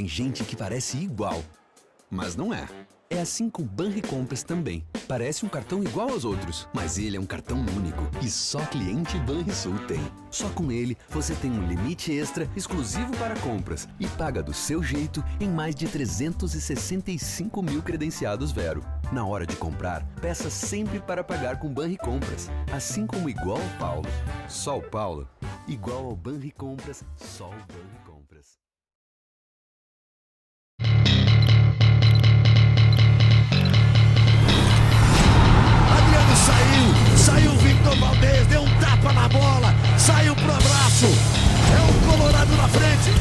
gente que parece igual, mas não é. É assim com o Banricompras também. Parece um cartão igual aos outros, mas ele é um cartão único e só cliente Banrisul tem. Só com ele, você tem um limite extra exclusivo para compras e paga do seu jeito em mais de 365 mil credenciados Vero. Na hora de comprar, peça sempre para pagar com Banricompras. Assim como igual ao Paulo, só o Paulo. Igual ao Banricompras, só o Banricompras. Saiu o Victor Valdez, deu um tapa na bola, saiu pro abraço, é o Colorado na frente.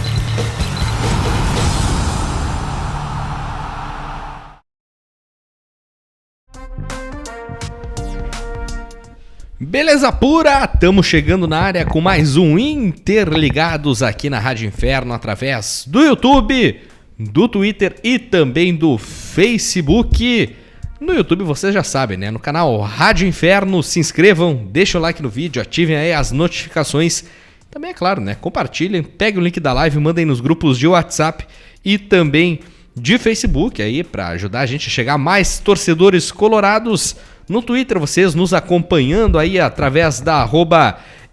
Beleza pura, estamos chegando na área com mais um Interligados aqui na Rádio Inferno através do YouTube, do Twitter e também do Facebook. No YouTube vocês já sabem, né? No canal Rádio Inferno, se inscrevam, deixem o like no vídeo, ativem aí as notificações. Também é claro, né? Compartilhem, peguem o link da live, mandem nos grupos de WhatsApp e também de Facebook aí para ajudar a gente a chegar a mais torcedores colorados. No Twitter vocês nos acompanhando aí através da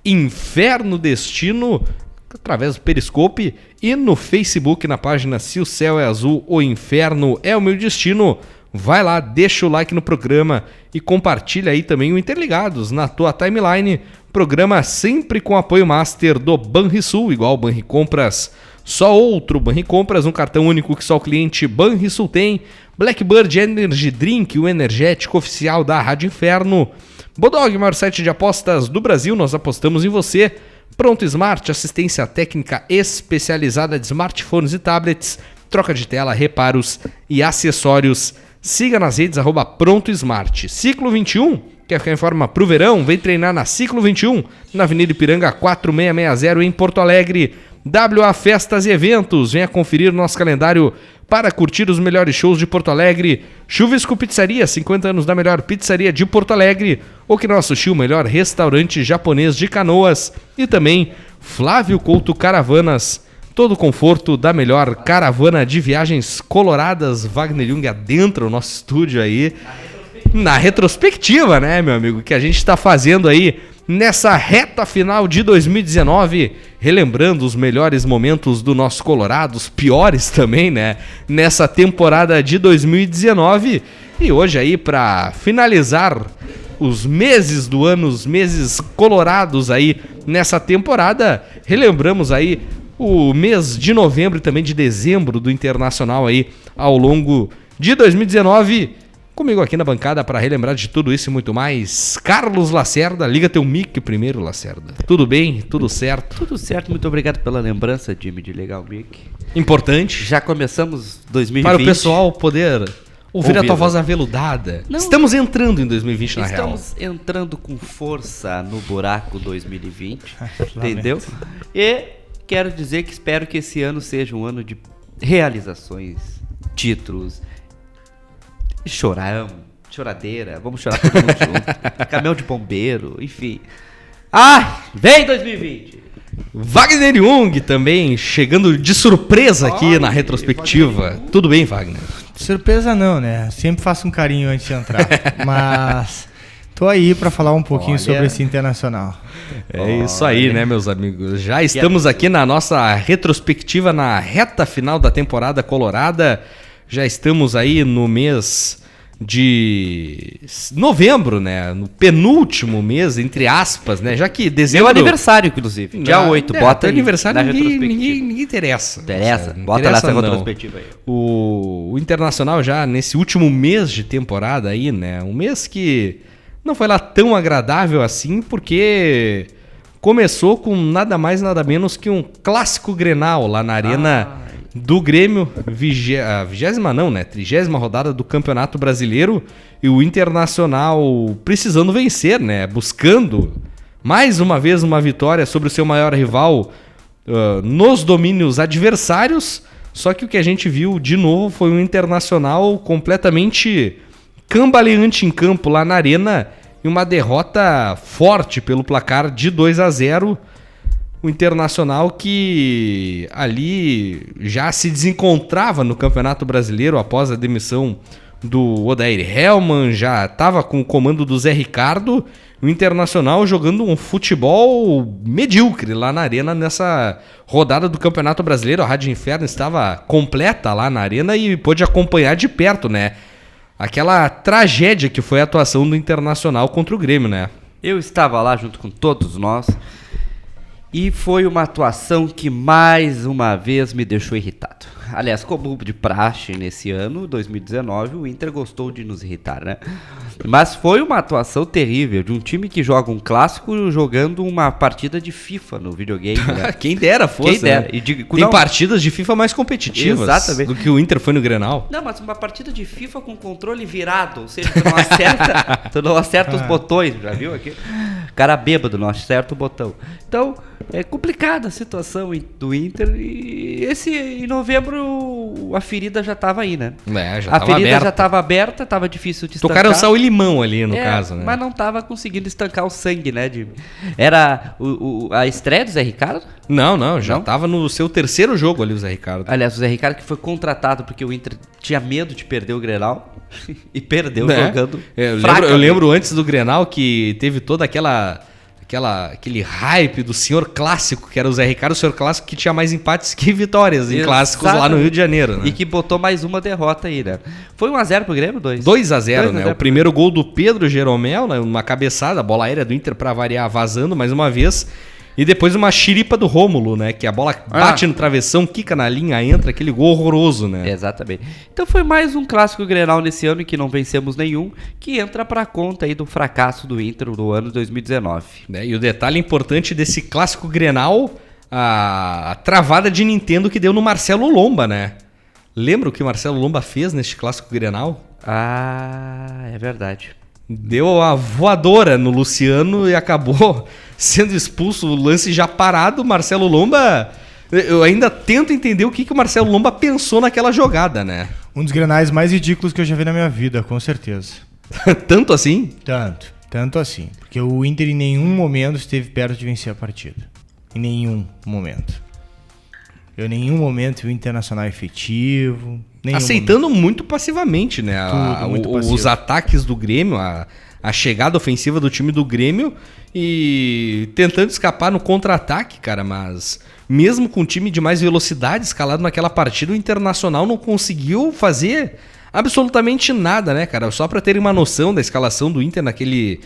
@InfernoDestino, através do Periscope, e no Facebook na página Se o Céu é Azul, o Inferno é o Meu Destino. Vai lá, deixa o like no programa e compartilha aí também o Interligados na tua timeline. Programa sempre com apoio master do Banrisul, igual o Banricompras. Só outro Banricompras, um cartão único que só o cliente Banrisul tem. Blackbird Energy Drink, o energético oficial da Rádio Inferno. Bodog, maior site de apostas do Brasil, nós apostamos em você. Pronto Smart, assistência técnica especializada de smartphones e tablets, troca de tela, reparos e acessórios. Siga nas redes @ProntoSmart. Ciclo 21, quer ficar em forma pro verão? Vem treinar na Ciclo 21, na Avenida Ipiranga 4660 em Porto Alegre. WA Festas e Eventos, venha conferir nosso calendário para curtir os melhores shows de Porto Alegre. Chuvisco Pizzaria, 50 anos da melhor pizzaria de Porto Alegre. Okinawa Sushi, o melhor restaurante japonês de Canoas. E também Flávio Couto Caravanas, todo o conforto da melhor caravana de viagens coloradas. Wagner Jung adentra o nosso estúdio aí. Na retrospectiva, né, meu amigo? Que a gente está fazendo aí nessa reta final de 2019. Relembrando os melhores momentos do nosso Colorado, os piores também, né? Nessa temporada de 2019. E hoje aí, para finalizar os meses do ano, os meses colorados aí nessa temporada, relembramos aí o mês de novembro e também de dezembro do Internacional aí ao longo de 2019. Comigo aqui na bancada para relembrar de tudo isso e muito mais, Carlos Lacerda. Liga teu mic primeiro, Lacerda. Tudo bem? Tudo certo? Tudo certo, muito obrigado pela lembrança, Jimmy, de ligar o mic. Importante. Já começamos 2020. Para o pessoal poder ouvir a tua voz aveludada. Não, estamos entrando em 2020 na real. Estamos entrando com força no buraco 2020, entendeu? E quero dizer que espero que esse ano seja um ano de realizações, títulos, choradeira, vamos chorar todo mundo junto, caminhão de bombeiro, enfim. Vem 2020! Wagner Jung também chegando de surpresa aqui na retrospectiva. Tudo bem, Wagner? Surpresa não, né? Sempre faço um carinho antes de entrar, mas tô aí para falar um pouquinho sobre esse Internacional. É isso aí, né, meus amigos? Já estamos aqui na nossa retrospectiva na reta final da temporada colorada. Já estamos aí no mês de novembro, né? No penúltimo mês, entre aspas, né? Já que dezembro... Meu aniversário, inclusive. Dia 8, bota aí. Aniversário ninguém interessa. Bota nessa retrospectiva aí. O Internacional já nesse último mês de temporada aí, né? Um mês que não foi lá tão agradável assim, porque começou com nada mais, nada menos que um clássico Grenal lá na Arena do Grêmio, 30ª rodada do Campeonato Brasileiro, e o Internacional precisando vencer, né? Buscando mais uma vez uma vitória sobre o seu maior rival nos domínios adversários. Só que o que a gente viu de novo foi um Internacional completamente cambaleante em campo lá na Arena, e uma derrota forte pelo placar de 2-0. O Internacional que ali já se desencontrava no Campeonato Brasileiro após a demissão do Odair Hellmann, já estava com o comando do Zé Ricardo. O Internacional jogando um futebol medíocre lá na Arena nessa rodada do Campeonato Brasileiro. A Rádio Inferno estava completa lá na Arena e pôde acompanhar de perto, né? Aquela tragédia que foi a atuação do Internacional contra o Grêmio, né? Eu estava lá junto com todos nós e foi uma atuação que mais uma vez me deixou irritado. Aliás, como de praxe nesse ano, 2019, o Inter gostou de nos irritar, né? Mas foi uma atuação terrível de um time que joga um clássico jogando uma partida de FIFA no videogame, né? Quem dera fosse, Quem dera. né? E Tem partidas de FIFA mais competitivas Exatamente. do que o Inter foi no Grenal. Não, mas uma partida de FIFA com controle virado, ou seja, tu não acerta os botões, já viu aqui? Cara bêbado, não acerta o botão. Então, é complicada a situação do Inter e em novembro a ferida já estava aí, né? Já a ferida já estava aberta, estava difícil de estancar. Tocaram sal e limão ali, no caso, né? Mas não estava conseguindo estancar o sangue, né? Era a estreia do Zé Ricardo? Não, já estava no seu terceiro jogo ali o Zé Ricardo. Aliás, o Zé Ricardo que foi contratado porque o Inter tinha medo de perder o Grenal e perdeu jogando. Eu lembro antes do Grenal que teve toda aquele hype do senhor clássico, que era o Zé Ricardo, o senhor clássico que tinha mais empates que vitórias em clássicos lá no Rio de Janeiro, né? E que botou mais uma derrota aí, né? Foi 1x0 pro Grêmio? 2x0, né? O primeiro gol do Pedro Jeromel, né? Uma cabeçada, a bola aérea do Inter pra variar, vazando mais uma vez. E depois uma xiripa do Rômulo, né? Que a bola bate no travessão, quica na linha, entra, aquele gol horroroso, né? Exatamente. Então foi mais um clássico Grenal nesse ano em que não vencemos nenhum, que entra pra conta aí do fracasso do Inter do ano 2019. E o detalhe importante desse clássico Grenal, a travada de Nintendo que deu no Marcelo Lomba, né? Lembra o que o Marcelo Lomba fez neste clássico Grenal? Ah, é verdade. Deu a voadora no Luciano e acabou sendo expulso, o lance já parado. Marcelo Lomba, eu ainda tento entender o que o Marcelo Lomba pensou naquela jogada, né? Um dos grenais mais ridículos que eu já vi na minha vida, com certeza. Tanto assim? Tanto assim. Porque o Inter em nenhum momento esteve perto de vencer a partida. Em nenhum momento. Em nenhum momento o Internacional efetivo. Aceitando muito passivamente, né? Os ataques do Grêmio, a chegada ofensiva do time do Grêmio e tentando escapar no contra-ataque, cara, mas mesmo com um time de mais velocidade escalado naquela partida, o Internacional não conseguiu fazer absolutamente nada, né, cara? Só pra terem uma noção da escalação do Inter naquele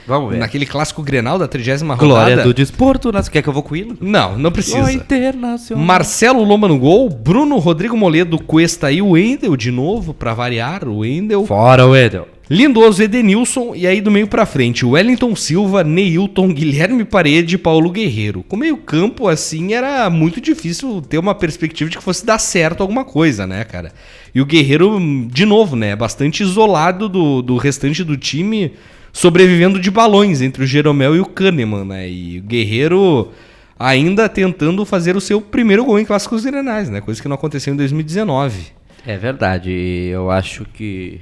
clássico Grenal da 30ª rodada. Glória do desporto, né? Você quer que eu vou com o hino? Não precisa. O Internacional. Marcelo Lomba no gol, Bruno Rodrigo Moledo, Cuesta e o Wendel de novo, pra variar, o Wendel. Fora o Wendel. Lindoso, Edenilson, e aí do meio pra frente, Wellington Silva, Neilton, Guilherme Parede e Paulo Guerreiro. Com meio campo, assim, era muito difícil ter uma perspectiva de que fosse dar certo alguma coisa, né, cara? E o Guerreiro, de novo, né, bastante isolado do restante do time, sobrevivendo de balões entre o Jeromel e o Kahneman, né? E o Guerreiro ainda tentando fazer o seu primeiro gol em clássicos grenais, né? Coisa que não aconteceu em 2019. É verdade, eu acho que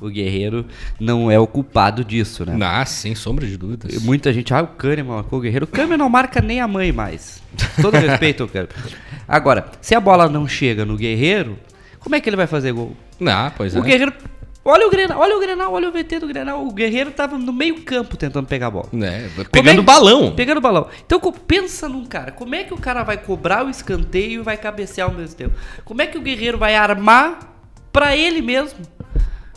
o Guerreiro não é o culpado disso, né? Sem sombra de dúvidas. Muita gente, o Kahneman marcou o Guerreiro. O Kahneman não marca nem a mãe mais. Todo respeito ao Kahneman. Agora, se a bola não chega no Guerreiro, como é que ele vai fazer gol? Pois é. O Guerreiro... Olha o Grenal, olha o VT do Grenal. O Guerreiro tava no meio campo tentando pegar a bola. Pegando balão. Pegando balão. Então pensa num cara. Como é que o cara vai cobrar o escanteio e vai cabecear ao mesmo tempo? Como é que o Guerreiro vai armar pra ele mesmo?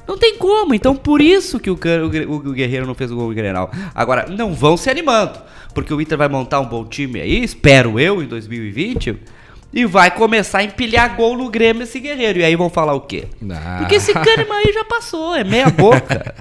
Não tem como. Então por isso que o Guerreiro não fez o gol em Grenal. Agora, não vão se animando. Porque o Inter vai montar um bom time aí, espero eu, em 2020... E vai começar a empilhar gol no Grêmio esse Guerreiro. E aí vão falar o quê? Porque esse Kahneman aí já passou, é meia boca.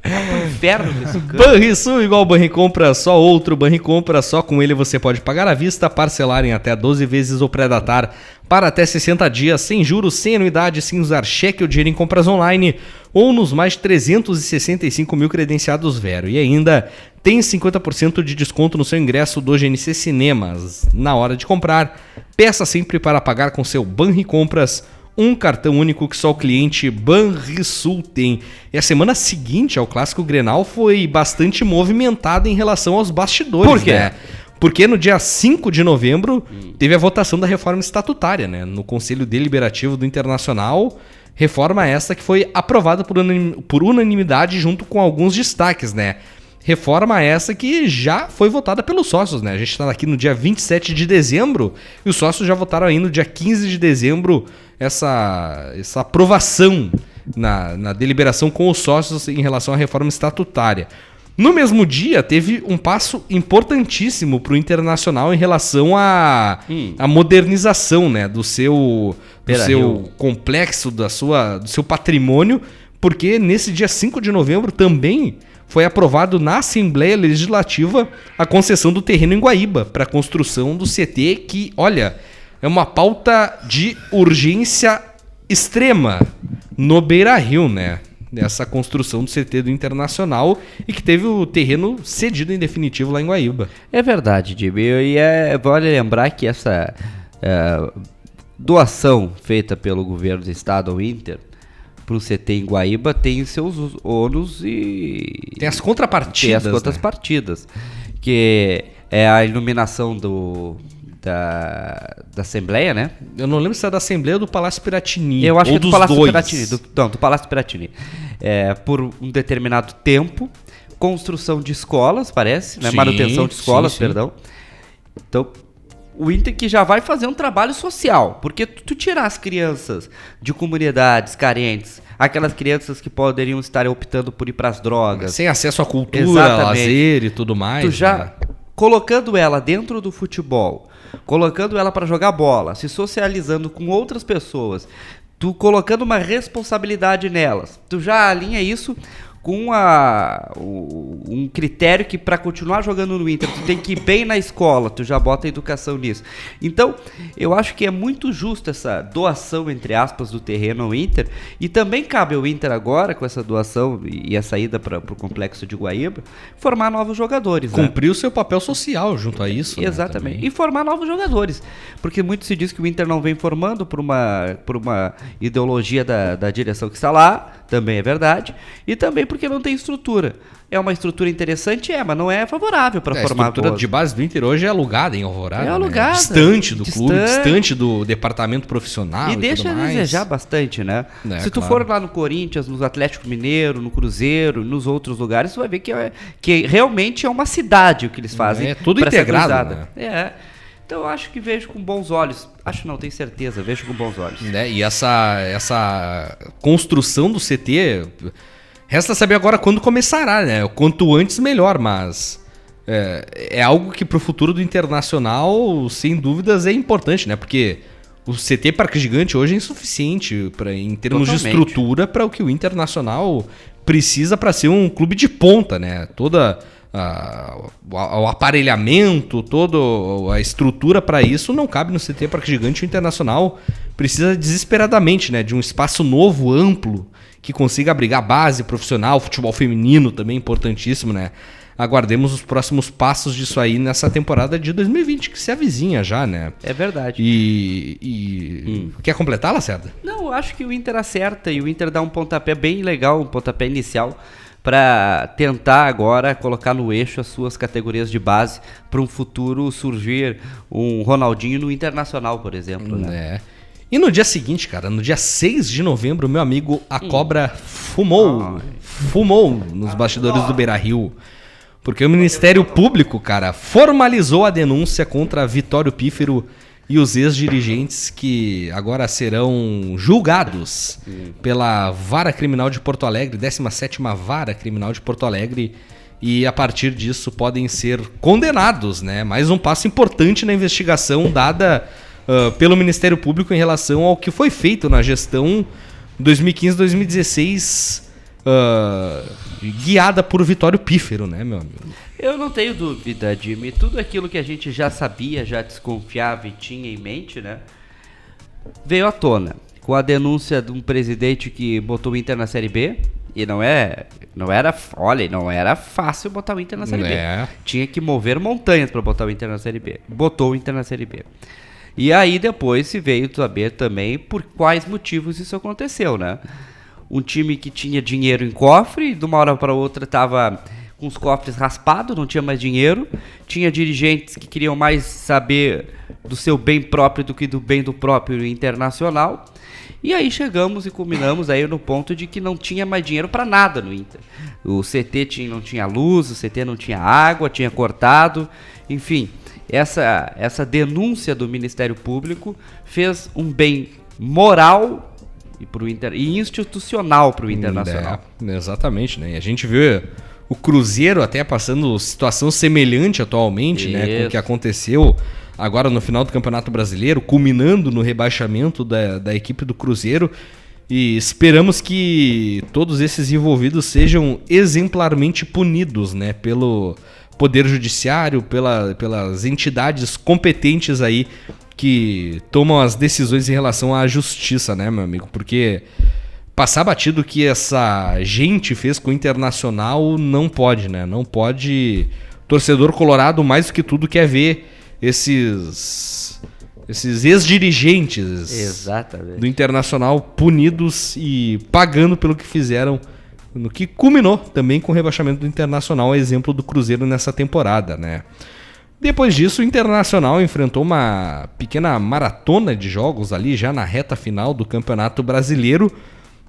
É um inferno desse Kahneman. Banrisul igual Banricompra, só outro Banricompra, só com ele você pode pagar à vista, parcelar em até 12 vezes ou pré-datar para até 60 dias, sem juros, sem anuidade, sem usar cheque ou dinheiro em compras online ou nos mais 365 mil credenciados Vero. E ainda tem 50% de desconto no seu ingresso do GNC Cinemas. Na hora de comprar, peça sempre para pagar com seu Banricompras, um cartão único que só o cliente Banrisul tem. E a semana seguinte ao Clássico Grenal foi bastante movimentada em relação aos bastidores. Por quê? Né? Porque no dia 5 de novembro teve a votação da reforma estatutária, né? No Conselho Deliberativo do Internacional, reforma essa que foi aprovada por unanimidade junto com alguns destaques, né? Reforma essa que já foi votada pelos sócios, né? A gente está aqui no dia 27 de dezembro e os sócios já votaram aí no dia 15 de dezembro essa aprovação na deliberação com os sócios em relação à reforma estatutária. No mesmo dia, teve um passo importantíssimo para o Internacional em relação à modernização, né, do seu complexo, do seu patrimônio, porque nesse dia 5 de novembro também foi aprovado na Assembleia Legislativa a concessão do terreno em Guaíba para a construção do CT, que, olha, é uma pauta de urgência extrema no Beira-Rio, né? Dessa construção do CT do Internacional e que teve o terreno cedido em definitivo lá em Guaíba. É verdade, Jimmy. E vale lembrar que essa doação feita pelo governo do estado ao Inter para o CT em Guaíba tem seus ônus e... Tem as contrapartidas. Tem as contrapartidas, né? Que é a iluminação da Assembleia, né? Eu não lembro se é da Assembleia ou do Palácio Piratini. Eu acho ou que é do Palácio Piratini. Do Palácio Piratini. Por um determinado tempo, construção de escolas, parece, né? Sim, Manutenção de escolas, sim. perdão. Então, o Inter que já vai fazer um trabalho social, porque tu tirar as crianças de comunidades carentes, aquelas crianças que poderiam estar optando por ir para as drogas, sem acesso à cultura, exatamente, lazer e tudo mais. tu já né? colocando ela dentro do futebol, colocando ela para jogar bola, se socializando com outras pessoas, tu colocando uma responsabilidade nelas, tu já alinha isso com um critério que para continuar jogando no Inter, tu tem que ir bem na escola, tu já bota a educação nisso. Então, eu acho que é muito justo essa doação, entre aspas, do terreno ao Inter, e também cabe ao Inter agora, com essa doação e a saída para o complexo de Guaíba, formar novos jogadores. Cumprir o seu papel social junto a isso. Exatamente. Né, e formar novos jogadores. Porque muito se diz que o Inter não vem formando por uma ideologia da direção que está lá, também é verdade, e também porque não tem estrutura. É uma estrutura interessante, mas não é favorável para formar. A estrutura de base do Inter hoje é alugada em Alvorada. É alugada. Né? Distante do clube, distante do departamento profissional. E deixa a desejar bastante, né? Se tu for lá no Corinthians, no Atlético Mineiro, no Cruzeiro, nos outros lugares, tu vai ver que realmente é uma cidade o que eles fazem. É tudo integrado. Né? Então eu acho que vejo com bons olhos. Acho não, tenho certeza, vejo com bons olhos. Né? E essa construção do CT, resta saber agora quando começará, né? Quanto antes melhor, mas é algo que pro futuro do Internacional, sem dúvidas, é importante, né? Porque o CT Parque Gigante hoje é insuficiente em termos de estrutura para o que o Internacional precisa para ser um clube de ponta, né? O aparelhamento, toda a estrutura para isso não cabe no CT Parque Gigante. O Internacional precisa desesperadamente, né, de um espaço novo, amplo, que consiga abrigar base profissional, futebol feminino também importantíssimo, né? Aguardemos os próximos passos disso aí nessa temporada de 2020, que se avizinha já, né? É verdade. Quer completar, Lacerda? Não, acho que o Inter acerta e o Inter dá um pontapé bem legal, um pontapé inicial, para tentar agora colocar no eixo as suas categorias de base para um futuro surgir um Ronaldinho no Internacional, por exemplo. Né? E no dia seguinte, cara, no dia 6 de novembro, meu amigo A Cobra fumou nos bastidores do Beira-Rio. Porque o Ministério Público, cara, formalizou a denúncia contra Vitório Pífero e os ex-dirigentes que agora serão julgados pela Vara Criminal de Porto Alegre, 17ª Vara Criminal de Porto Alegre, e a partir disso podem ser condenados, né? Mais um passo importante na investigação dada pelo Ministério Público em relação ao que foi feito na gestão 2015-2016, guiada por Vitório Pífero, né, meu amigo? Eu não tenho dúvida, Jimmy. Tudo aquilo que a gente já sabia, já desconfiava e tinha em mente, né, veio à tona. Com a denúncia de um presidente que botou o Inter na Série B. E não era fácil botar o Inter na Série B. Tinha que mover montanhas para botar o Inter na Série B. Botou o Inter na Série B. E aí depois se veio saber também por quais motivos isso aconteceu, né? Um time que tinha dinheiro em cofre, de uma hora para outra estava com os cofres raspados, não tinha mais dinheiro. Tinha dirigentes que queriam mais saber do seu bem próprio do que do bem do próprio Internacional. E aí chegamos e culminamos aí no ponto de que não tinha mais dinheiro para nada no Inter. O CT não tinha luz, o CT não tinha água, tinha cortado. Enfim, essa denúncia do Ministério Público fez um bem moral e institucional para o Internacional. Exatamente, né? E a gente vê o Cruzeiro até passando situação semelhante atualmente, né? Com o que aconteceu agora no final do Campeonato Brasileiro, culminando no rebaixamento da equipe do Cruzeiro. E esperamos que todos esses envolvidos sejam exemplarmente punidos, né? Pelo Poder Judiciário, pelas entidades competentes aí que tomam as decisões em relação à justiça, né, meu amigo? Porque passar batido que essa gente fez com o Internacional não pode, né? Não pode. Torcedor colorado, mais do que tudo, quer ver esses ex-dirigentes do Internacional punidos e pagando pelo que fizeram, no que culminou também com o rebaixamento do Internacional, a exemplo do Cruzeiro nessa temporada, né? Depois disso, o Internacional enfrentou uma pequena maratona de jogos ali já na reta final do Campeonato Brasileiro.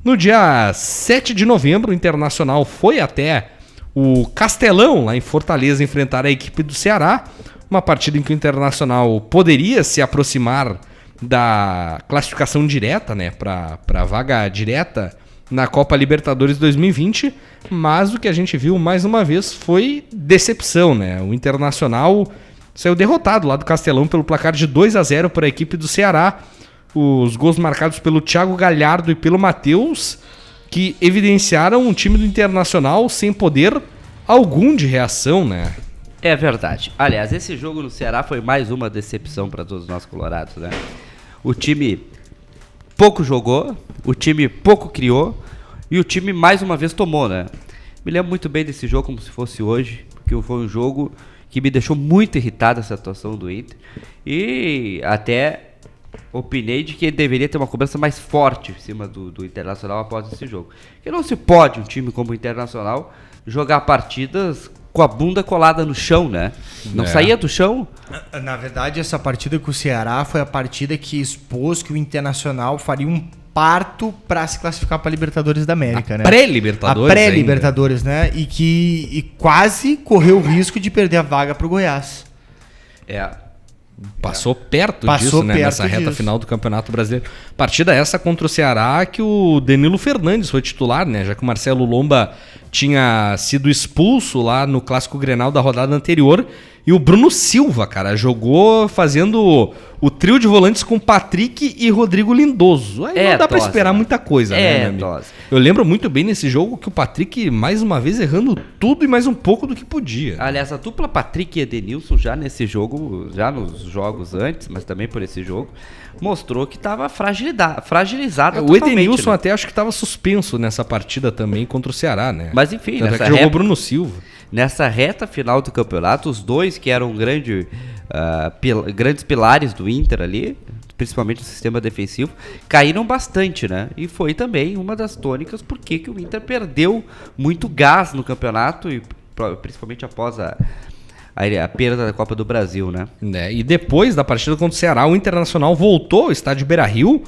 No dia 7 de novembro, o Internacional foi até o Castelão, lá em Fortaleza, enfrentar a equipe do Ceará. Uma partida em que o Internacional poderia se aproximar da classificação direta, né, para a vaga direta na Copa Libertadores 2020, mas o que a gente viu mais uma vez foi decepção, né? O Internacional saiu derrotado lá do Castelão pelo placar de 2-0 para a equipe do Ceará. Os gols marcados pelo Thiago Galhardo e pelo Matheus, que evidenciaram um time do Internacional sem poder algum de reação, né? É verdade. Aliás, esse jogo no Ceará foi mais uma decepção para todos nós colorados, né? O time pouco jogou, o time pouco criou e o time mais uma vez tomou, né? Me lembro muito bem desse jogo como se fosse hoje, porque foi um jogo que me deixou muito irritado essa atuação do Inter e até opinei de que ele deveria ter uma cobrança mais forte em cima do Internacional após esse jogo. Porque não se pode um time como o Internacional jogar partidas com a bunda colada no chão, né? Não saía do chão. Na verdade, essa partida com o Ceará foi a partida que expôs que o Internacional faria um parto para se classificar para a Libertadores da América, né? Pré-Libertadores. A pré-Libertadores, né? E quase correu o risco de perder a vaga para o Goiás. Passou perto disso, né? Nessa reta final do Campeonato Brasileiro. Partida essa contra o Ceará que o Danilo Fernandes foi titular, né? Já que o Marcelo Lomba tinha sido expulso lá no Clássico Grenal da rodada anterior. E o Bruno Silva, cara, jogou fazendo o trio de volantes com Patrick e Rodrigo Lindoso. Aí não dá pra esperar muita coisa, né, meu amigo? Eu lembro muito bem nesse jogo que o Patrick, mais uma vez, errando tudo e mais um pouco do que podia. Aliás, a dupla Patrick e Edenilson já nesse jogo, já nos jogos antes, mas também por esse jogo, mostrou que estava fragilizada o Edenilson, né? Até acho que estava suspenso nessa partida também contra o Ceará, né? Mas enfim, jogou Bruno Silva. Nessa reta final do campeonato, os dois que eram grandes pilares do Inter ali, principalmente no sistema defensivo, caíram bastante, né? E foi também uma das tônicas porque que o Inter perdeu muito gás no campeonato, e principalmente após a perda da Copa do Brasil, né? E depois da partida contra o Ceará, o Internacional voltou ao estádio Beira-Rio,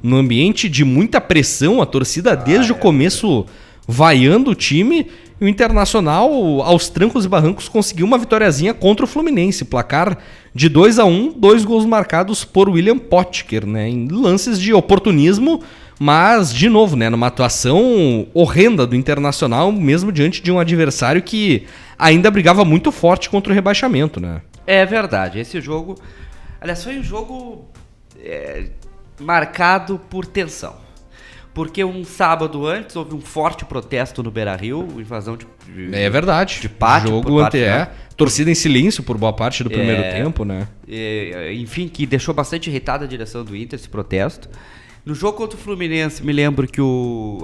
no ambiente de muita pressão, a torcida desde o começo vaiando o time. E o Internacional, aos trancos e barrancos, conseguiu uma vitóriazinha contra o Fluminense. Placar de 2-1, 2 gols marcados por William Potker, né? Em lances de oportunismo, mas, de novo, né? Numa atuação horrenda do Internacional, mesmo diante de um adversário que ainda brigava muito forte contra o rebaixamento, né? É verdade. Esse jogo, aliás, foi um jogo marcado por tensão. Porque um sábado antes houve um forte protesto no Beira-Rio, invasão de verdade. De pátio. Jogo torcida em silêncio por boa parte do primeiro tempo, né? Enfim, que deixou bastante irritada a direção do Inter, esse protesto. No jogo contra o Fluminense, me lembro que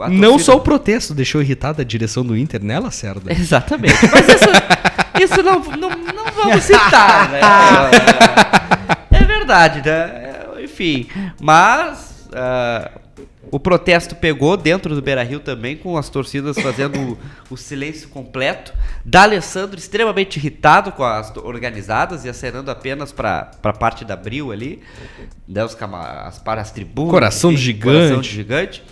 não só o protesto deixou irritada a direção do Inter, né, Lacerda? Exatamente. Mas isso não vamos citar, né? É verdade, né? Enfim, mas o protesto pegou dentro do Beira-Rio também, com as torcidas fazendo o silêncio completo. D'Alessandro extremamente irritado com as organizadas e acenando apenas para a parte da Abril ali, né, para as tribunas. Coração do gigante.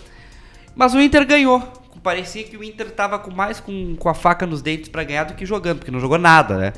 Mas o Inter ganhou. Parecia que o Inter estava com a faca nos dentes para ganhar do que jogando, porque não jogou nada, né?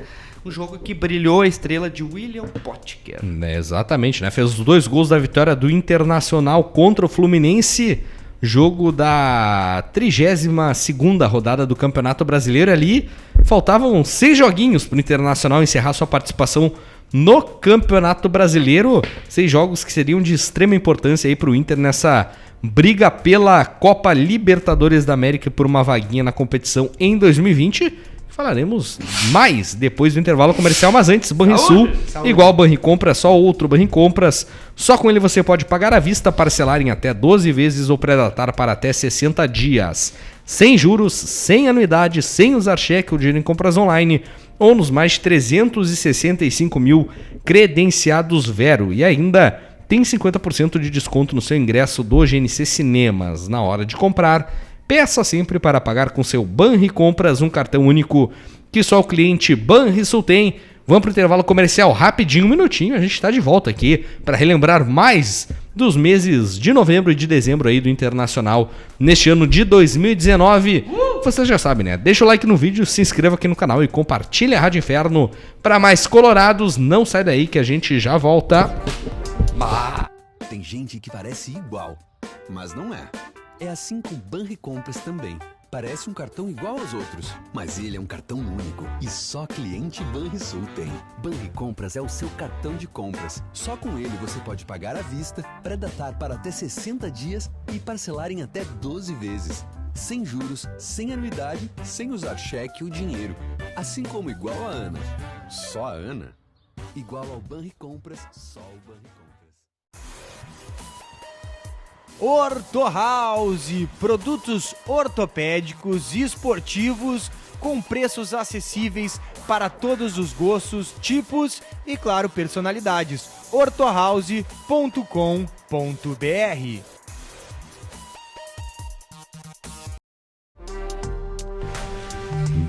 Um jogo que brilhou a estrela de William Potker. Exatamente, né? Fez os 2 gols da vitória do Internacional contra o Fluminense. Jogo da 32ª rodada do Campeonato Brasileiro. Ali faltavam 6 joguinhos para o Internacional encerrar sua participação no Campeonato Brasileiro. 6 jogos que seriam de extrema importância aí para o Inter nessa briga pela Copa Libertadores da América por uma vaguinha na competição em 2020. Falaremos mais depois do intervalo comercial, mas antes, Banrisul, igual Banricompras, só outro Banricompras. Só com ele você pode pagar à vista, parcelar em até 12 vezes ou pré-datar para até 60 dias. Sem juros, sem anuidade, sem usar cheque ou dinheiro em compras online ou nos mais de 365 mil credenciados Vero. E ainda tem 50% de desconto no seu ingresso do GNC Cinemas. Na hora de comprar, peça sempre para pagar com seu Banricompras, um cartão único que só o cliente Banrisul tem. Vamos para o intervalo comercial rapidinho, um minutinho, a gente está de volta aqui para relembrar mais dos meses de novembro e de dezembro aí do Internacional neste ano de 2019. Você já sabe, né? Deixa o like no vídeo, se inscreva aqui no canal e compartilha a Rádio Inferno para mais colorados. Não sai daí que a gente já volta. Tem gente que parece igual, mas não é. É assim com o Banricompras também. Parece um cartão igual aos outros, mas ele é um cartão único e só cliente Banrisul tem. Banricompras é o seu cartão de compras. Só com ele você pode pagar à vista, pré-datar para até 60 dias e parcelar em até 12 vezes. Sem juros, sem anuidade, sem usar cheque ou dinheiro. Assim como igual a Ana. Só a Ana? Igual ao Banricompras, só o Banricompras. Ortho House, produtos ortopédicos e esportivos com preços acessíveis para todos os gostos, tipos e, claro, personalidades. orthohouse.com.br.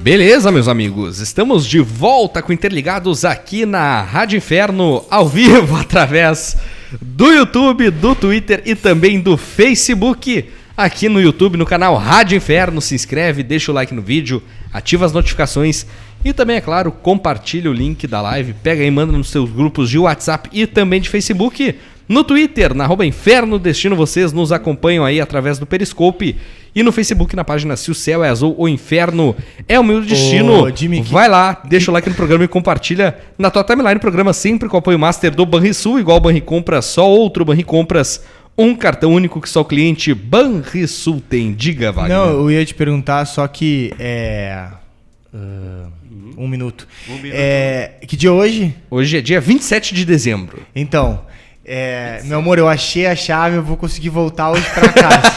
Beleza, meus amigos, estamos de volta com Interligados aqui na Rádio Inferno, ao vivo, através do YouTube, do Twitter e também do Facebook. Aqui no YouTube, no canal Rádio Inferno, se inscreve, deixa o like no vídeo, ativa as notificações e também, é claro, compartilha o link da live, pega aí e manda nos seus grupos de WhatsApp e também de Facebook. No Twitter, na @Inferno Destino, vocês nos acompanham aí através do Periscope. E no Facebook, na página Se o Céu é Azul, o Inferno é o meu destino. Vai lá, deixa o like no programa e compartilha na tua timeline. Programa sempre com o apoio master do Banrisul, igual Banricompras, só outro Banricompras. Um cartão único que só o cliente Banrisul tem. Diga, Wagner. Não, eu ia te perguntar, só que um minuto. Que dia é hoje? Hoje é dia 27 de dezembro. Então, meu amor, eu achei a chave, eu vou conseguir voltar hoje pra casa.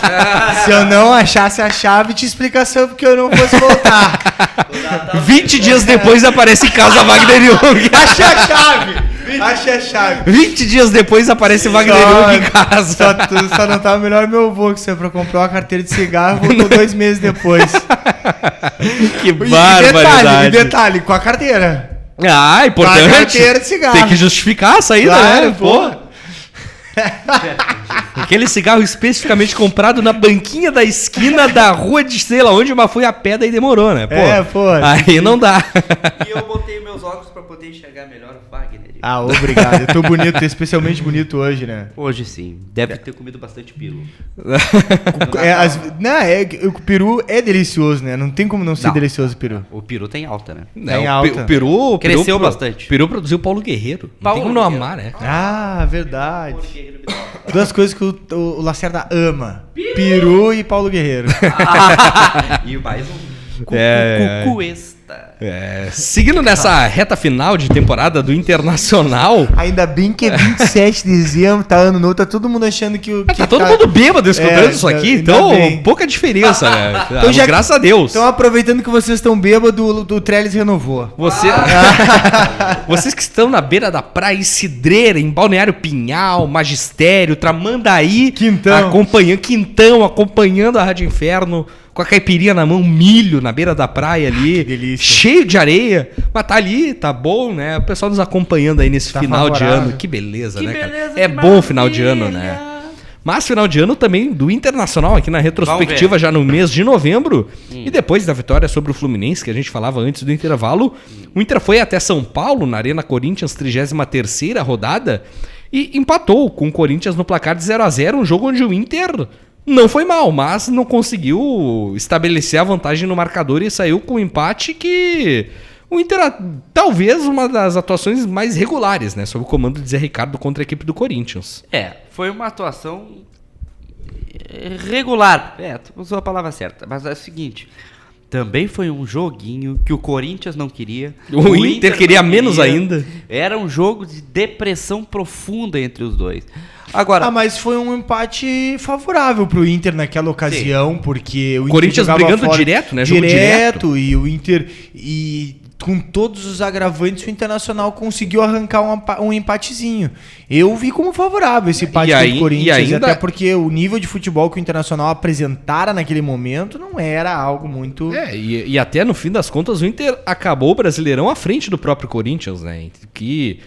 Se eu não achasse a chave, tinha explicação porque eu não fosse voltar. 20 dias depois aparece em casa Wagner Young. Achei a chave! Achei a chave. 20 dias depois aparece Wagner Young em casa. Só não tava melhor meu avô, que saiu pra comprar uma carteira de cigarro, voltou 2 meses depois. Que barbaridade. E detalhe, com a carteira. Ah, importante. Com a carteira de cigarro. Tem que justificar a saída, claro, né? Pô. Aquele cigarro especificamente comprado na banquinha da esquina da rua de sei lá onde, mas foi a pé daí demorou, né? Pô, aí não dá. E eu botei meus óculos pra poder enxergar melhor o Wagner. Ah, obrigado. Eu tô bonito, especialmente bonito hoje, né? Hoje sim. Deve ter comido bastante peru. O peru é delicioso, né? Não tem como não ser delicioso o peru. O peru tem alta, né? Tem alta. O peru cresceu bastante. O peru produziu Paulo Guerreiro. Não tem como não amar, né? Ah, verdade. 2 coisas que o Lacerda ama. Peru e Paulo Guerreiro. E mais um cuesta. Seguindo nessa reta final de temporada do Internacional. Ainda bem que é 27 de dezembro, tá ano novo, tá todo mundo achando que tá todo mundo bêbado escutando isso aqui, então pouca diferença, né? Então, graças a Deus. Então, aproveitando que vocês estão bêbados, o Trellis renovou. Vocês que estão na beira da praia Cidreira, em Balneário Pinhal, Magistério, Tramandaí, Quintão, acompanhando a Rádio Inferno. com a caipirinha na mão, milho na beira da praia ali, delícia. cheio de areia, mas tá ali, tá bom, né? O pessoal nos acompanhando aí nesse Tá final de favorável. ano, que beleza, Que né, cara? beleza, É que bom o final de ano, maravilha. né? Mas final de ano também do Internacional aqui na retrospectiva Vamos ver. já no mês de novembro. E depois da vitória sobre o Fluminense, que a gente falava antes do intervalo, o Inter foi até São Paulo, na Arena Corinthians, 33ª rodada, e empatou com o Corinthians no placar de 0-0, um jogo onde o Inter não foi mal, mas não conseguiu estabelecer a vantagem no marcador e saiu com um empate que... O Inter, talvez uma das atuações mais regulares, né? Sob o comando de Zé Ricardo contra a equipe do Corinthians. Foi uma atuação regular. Tu usou a palavra certa. Mas é o seguinte, também foi um joguinho que o Corinthians não queria. O Inter queria não menos ainda. Era um jogo de depressão profunda entre os dois. Agora, Mas foi um empate favorável pro Inter naquela ocasião, porque o Inter Corinthians jogava brigando fora direto, né? Jogo direto. E o Inter... E com todos os agravantes, o Internacional conseguiu arrancar um empatezinho. Eu vi como favorável esse empate do Corinthians, e ainda... até porque o nível de futebol que o Internacional apresentara naquele momento não era algo muito... E até no fim das contas o Inter acabou o Brasileirão à frente do próprio Corinthians, né? Que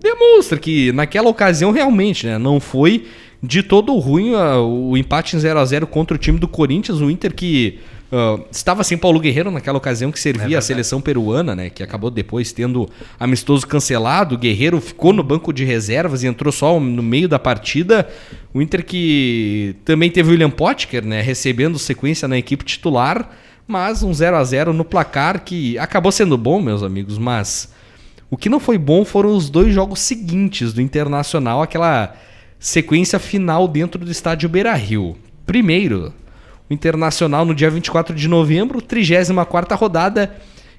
demonstra que naquela ocasião realmente, né, não foi de todo ruim o empate em 0-0 contra o time do Corinthians, o Inter que estava sem Paulo Guerreiro naquela ocasião, que servia a seleção peruana, né, que acabou depois tendo amistoso cancelado. O Guerreiro ficou no banco de reservas e entrou só no meio da partida. O Inter que também teve o William Potker, né, recebendo sequência na equipe titular, mas um 0-0 no placar que acabou sendo bom, meus amigos, mas o que não foi bom foram os dois jogos seguintes do Internacional, aquela sequência final dentro do estádio Beira-Rio. Primeiro, o Internacional no dia 24 de novembro, 34ª rodada,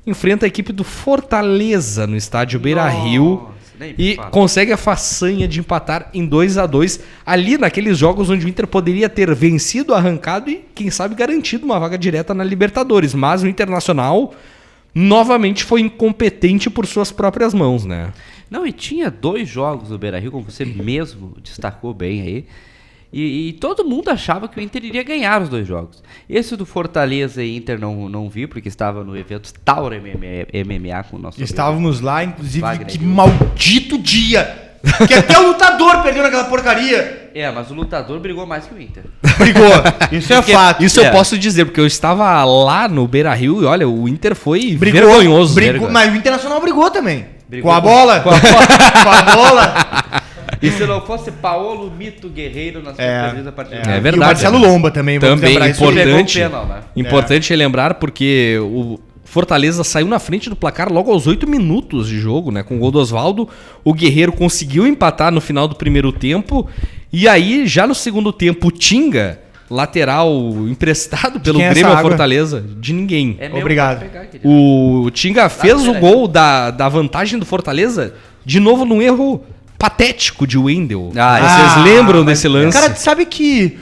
enfrenta a equipe do Fortaleza no estádio Beira-Rio e consegue a façanha de empatar em 2-2, ali naqueles jogos onde o Inter poderia ter vencido, arrancado e, quem sabe, garantido uma vaga direta na Libertadores. Mas o Internacional novamente foi incompetente por suas próprias mãos, né? Não, e tinha 2 jogos no Beira-Rio, como você mesmo destacou bem aí. E todo mundo achava que o Inter iria ganhar os 2 jogos. Esse do Fortaleza e Inter não vi, porque estava no evento Tauro MMA com o nosso... Estávamos lá, inclusive, Wagner. que maldito dia! Que até o lutador perdeu naquela porcaria! Mas o lutador brigou mais que o Inter. Brigou! Isso é fato. Isso eu posso dizer, porque eu estava lá no Beira-Rio e olha, o Inter foi Brigou, vergonhoso. mas o Internacional brigou também. Brigou com a bola? Com a bola! E se não fosse Paolo Mito Guerreiro nas perdidas a partida. É verdade. E o Marcelo Lomba também, vamos Também lembrar isso. importante, Pegou o pênalti, né? importante lembrar, porque o Fortaleza saiu na frente do placar logo aos 8 minutos de jogo, né? Com o gol do Osvaldo. O Guerreiro conseguiu empatar no final do primeiro tempo. E aí, já no segundo tempo, o Tinga, lateral emprestado pelo quem é Grêmio essa ao água? Fortaleza, de ninguém. É meu, Obrigado. pode pegar, querido. O Tinga fez o gol da vantagem do Fortaleza, de novo num erro patético de Wendel. Vocês lembram desse lance? Cara, sabe que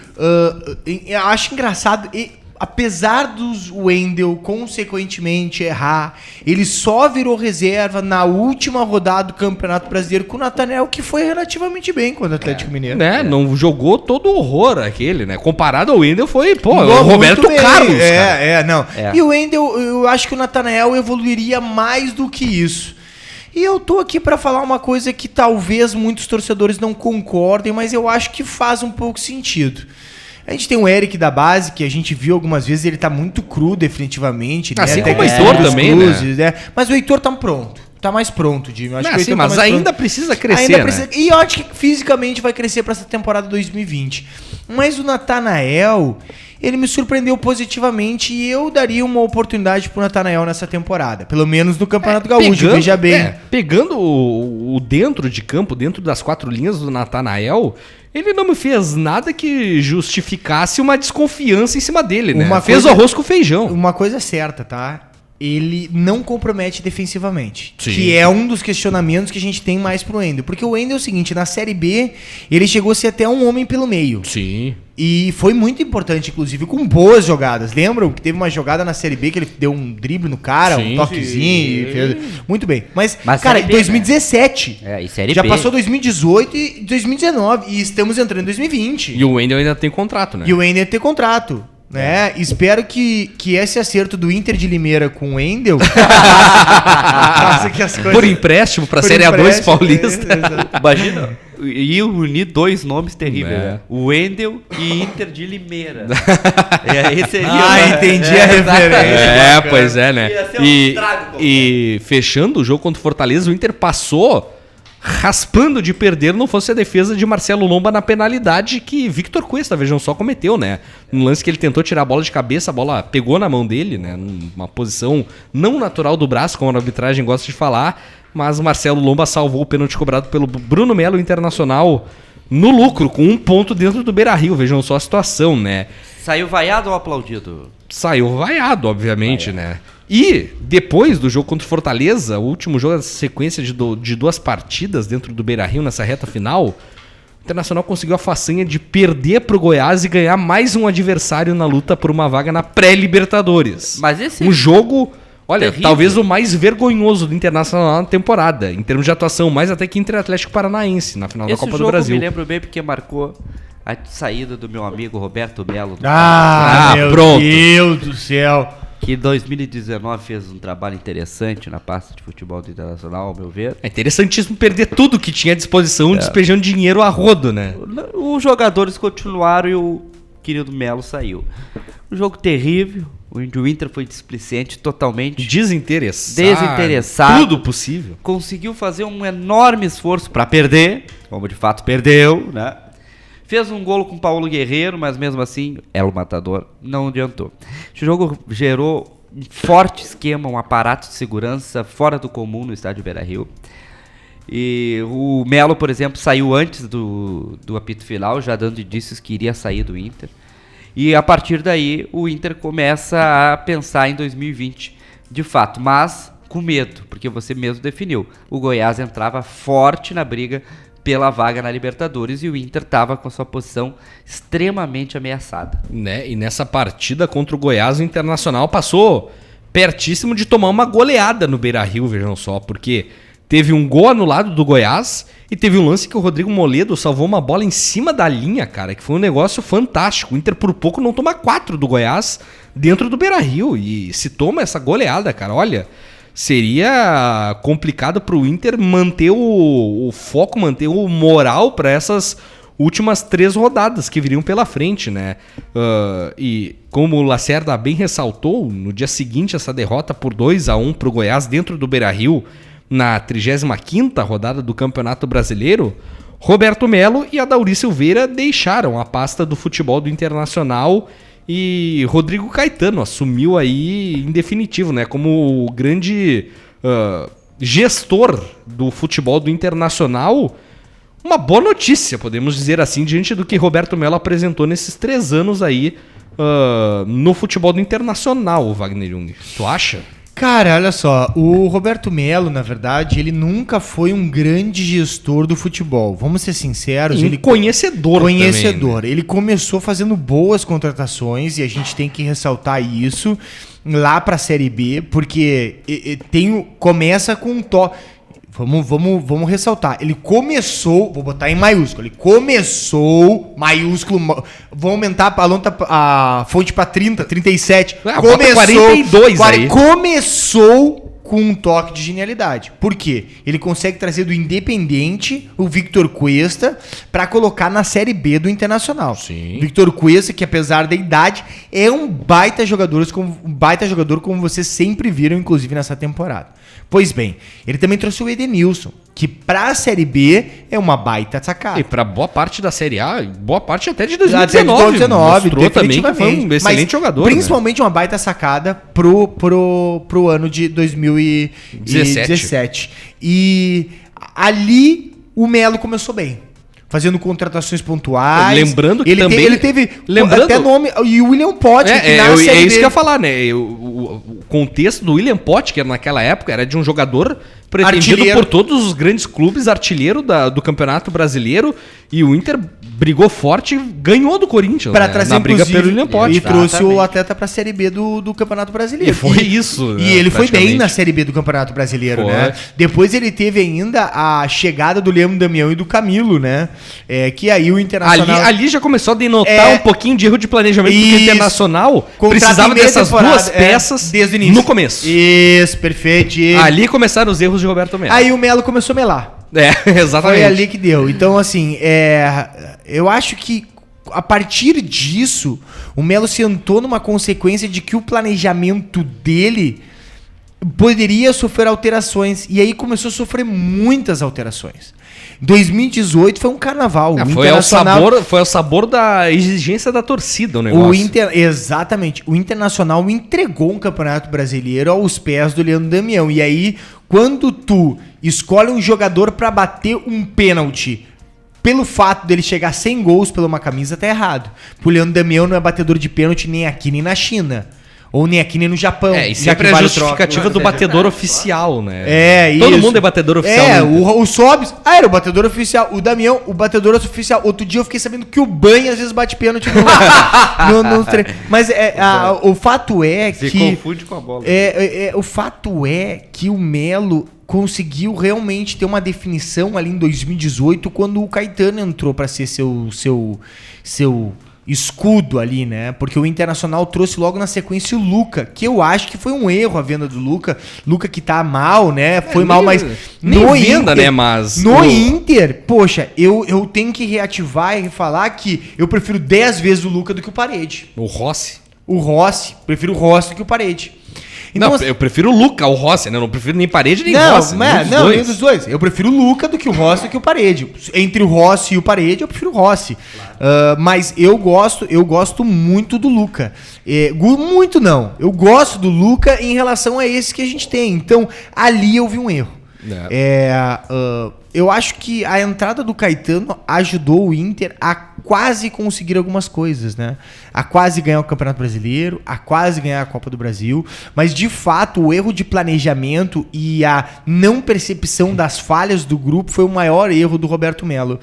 eu acho engraçado, apesar dos Wendel consequentemente errar, ele só virou reserva na última rodada do Campeonato Brasileiro com o Nathaniel, que foi relativamente bem contra o Atlético Mineiro. Né? Não jogou todo o horror aquele, né? Comparado ao Wendel foi, Jogou o Roberto muito bem. Carlos. Cara. Não. É. E o Wendel, eu acho que o Nathaniel evoluiria mais do que isso. E eu tô aqui pra falar uma coisa que talvez muitos torcedores não concordem, mas eu acho que faz um pouco sentido. A gente tem o Eric da base, que a gente viu algumas vezes, ele tá muito cru definitivamente. Assim Até como o questão Heitor dos também, cruzes, né? Mas o Heitor tá pronto. Tá mais pronto, Jimmy. Eu acho que o Heitor mas tá mais ainda pronto. precisa crescer, né? E eu acho que fisicamente vai crescer pra essa temporada 2020. Mas o Nathanael, ele me surpreendeu positivamente e eu daria uma oportunidade pro Nathanael nessa temporada. Pelo menos no Campeonato Gaúcho, veja bem. Pegando o dentro de campo, dentro das 4 linhas do Nathanael, ele não me fez nada que justificasse uma desconfiança em cima dele, né? Fez o arroz com feijão. Uma coisa é certa, tá? Ele não compromete defensivamente. Sim. Que é um dos questionamentos que a gente tem mais pro Wendel. Porque o Wendel é o seguinte, na Série B, ele chegou a ser até um homem pelo meio. Sim. E foi muito importante, inclusive, com boas jogadas. Lembram que teve uma jogada na Série B que ele deu um drible no cara, Sim. um toquezinho. E fez... Muito bem. Mas Série cara, em B, 2017, né? E Série já B. passou 2018 e 2019. E estamos entrando em 2020. E o Wendel ainda tem contrato, né? E o Wendel tem contrato. né? Espero que esse acerto do Inter de Limeira com o Wendel faça que as coisas... Por empréstimo pra Por Série A2 empréstimo, paulista. Imagina, ia unir dois nomes terríveis, É. né? O Wendel e Inter de Limeira. Aí seria entendi a referência. Pois é, né? Ia ser um E, estrago, e fechando o jogo contra o Fortaleza, o Inter passou raspando de perder, não fosse a defesa de Marcelo Lomba na penalidade que Victor Cuesta, vejam só, cometeu, né? No lance que ele tentou tirar a bola de cabeça, a bola pegou na mão dele, né? Numa posição não natural do braço, como a arbitragem gosta de falar, mas o Marcelo Lomba salvou o pênalti cobrado pelo Bruno Melo, Internacional, no lucro, com 1 ponto dentro do Beira-Rio, vejam só a situação, né? Saiu vaiado ou aplaudido? Saiu vaiado, obviamente, né? E depois do jogo contra o Fortaleza, o último jogo da sequência de 2 partidas dentro do Beira-Rio nessa reta final, o Internacional conseguiu a façanha de perder pro Goiás e ganhar mais um adversário na luta por uma vaga na pré-Libertadores. Mas esse... Um jogo, olha, terrível. talvez o mais vergonhoso do Internacional na temporada, em termos de atuação, mais até que Inter Atlético Paranaense na final da Esse Copa jogo do Brasil. eu me lembro bem porque marcou a saída do meu amigo Roberto Melo. Ah, meu pronto. Deus do céu. Que em 2019 fez um trabalho interessante na pasta de futebol do Internacional, ao meu ver. É interessantíssimo perder tudo que tinha à disposição, despejando dinheiro a rodo, né? Os jogadores continuaram e o querido Melo saiu. Um jogo terrível, onde o Inter foi displicente totalmente. Desinteressado. Tudo possível. Conseguiu fazer um enorme esforço para perder, como de fato perdeu, né? Fez um golo com o Paulo Guerreiro, mas mesmo assim, o matador, não adiantou. Esse jogo gerou um forte esquema, um aparato de segurança fora do comum no estádio Beira-Rio. E o Melo, por exemplo, saiu antes do apito final, já dando indícios que iria sair do Inter. E a partir daí, o Inter começa a pensar em 2020, de fato, mas com medo, porque você mesmo definiu. O Goiás entrava forte na briga pela vaga na Libertadores e o Inter estava com a sua posição extremamente ameaçada. Né? E nessa partida contra o Goiás, o Internacional passou pertíssimo de tomar uma goleada no Beira-Rio, vejam só, porque teve um gol anulado do Goiás e teve um lance que o Rodrigo Moledo salvou uma bola em cima da linha, cara, que foi um negócio fantástico. O Inter por pouco não toma 4 do Goiás dentro do Beira-Rio e se toma essa goleada, cara, olha... Seria complicado para o Inter manter o foco, manter o moral para essas últimas 3 rodadas que viriam pela frente, né? E como o Lacerda bem ressaltou, no dia seguinte essa derrota por 2-1 para o Goiás dentro do Beira-Rio, na 35ª rodada do Campeonato Brasileiro, Roberto Melo e Adauri Silveira deixaram a pasta do futebol do Internacional. E Rodrigo Caetano assumiu aí em definitivo, né, como o grande gestor do futebol do Internacional. Uma boa notícia, podemos dizer assim, diante do que Roberto Melo apresentou nesses 3 anos aí no futebol do Internacional, Wagner Jung. Tu acha? Cara, olha só, o Roberto Melo, na verdade, ele nunca foi um grande gestor do futebol. Vamos ser sinceros. Ele conhecedor também, né? Ele começou fazendo boas contratações e a gente tem que ressaltar isso lá pra Série B, porque começa com um toque. Vamos ressaltar. Ele começou, vou botar em maiúsculo. Ele começou, maiúsculo. Vou aumentar a fonte para 30, 37. Começou 42 aí. Começou com um toque de genialidade. Por quê? Ele consegue trazer do Independente o Victor Cuesta para colocar na Série B do Internacional. Sim. Victor Cuesta, que apesar da idade, é um baita jogador como vocês sempre viram, inclusive nessa temporada. Pois bem, ele também trouxe o Edenilson, que pra Série B é uma baita sacada. E pra boa parte da Série A, boa parte até de 2019. Mostrou também que foi um excelente jogador. Principalmente, né? Uma baita sacada pro ano de 2017. E ali o Melo começou bem. Fazendo contratações pontuais. Lembrando que ele também... ele teve até nome... E o William Potker, é isso que eu ia falar, né? O contexto do William Potker naquela época era de um jogador pretendido Artilheiro. por todos os grandes clubes, artilheiro do Campeonato Brasileiro, e o Inter brigou forte e ganhou do Corinthians, Pra né? trazer, Na briga inclusive, pelo William Potts. e trouxe Exatamente. o atleta pra Série B do Campeonato Brasileiro. E foi isso, E né, ele foi bem praticamente. na Série B do Campeonato Brasileiro, Foi. né? Depois ele teve ainda a chegada do Leandro Damião e do Camilo, né? Que aí o Internacional... Ali já começou a denotar um pouquinho de erro de planejamento, porque o Isso. Internacional Contrato precisava em meia dessas temporada, duas peças desde o início. no começo. Isso, perfeito. Ali começaram os erros de Roberto Melo. Aí o Melo começou a melar. Exatamente. Foi ali que deu. Então, assim, eu acho que a partir disso, o Melo sentou numa consequência de que o planejamento dele poderia sofrer alterações. E aí começou a sofrer muitas alterações. 2018 foi um carnaval. O Foi ao sabor da exigência da torcida o negócio. Exatamente. O Internacional entregou um Campeonato Brasileiro aos pés do Leandro Damião. E aí, quando tu escolhe um jogador pra bater um pênalti, pelo fato dele chegar sem gols pela uma camisa, tá errado. O Leandro Damião não é batedor de pênalti nem aqui nem na China. Ou nem aqui nem no Japão. E já sempre que a vale o justificativa troco. do batedor oficial, né? Todo mundo é batedor oficial. O Sobs, era o batedor oficial. O Damião, o batedor oficial. Outro dia eu fiquei sabendo que o Banha às vezes bate pênalti no treino. Mas o fato é Se que... confunde com a bola. O fato é que o Melo conseguiu realmente ter uma definição ali em 2018, quando o Caetano entrou para ser seu escudo ali, né? Porque o Internacional trouxe logo na sequência o Luca, que eu acho que foi um erro a venda do Luca. Luca que tá mal, né? Foi mal, mas nem no venda, Inter, né? Mas no Inter, poxa, eu tenho que reativar e falar que eu prefiro 10 vezes o Luca do que o Parede. O Rossi. O Rossi, prefiro o Rossi do que o Parede. Não, assim, eu prefiro o Luca ao Rossi, né? Eu não prefiro nem Parede nem não, Rossi. nenhum dos dois. Eu prefiro o Luca do que o Rossi do que o Parede. Entre o Rossi e o Parede, eu prefiro o Rossi. Mas eu gosto muito do Luca. Muito não. Eu gosto do Luca em relação a esse que a gente tem. Então, ali eu vi um erro. Eu acho que a entrada do Caetano ajudou o Inter a quase conseguir algumas coisas, né? A quase ganhar o Campeonato Brasileiro, a quase ganhar a Copa do Brasil, mas de fato o erro de planejamento e a não percepção das falhas do grupo foi o maior erro do Roberto Melo.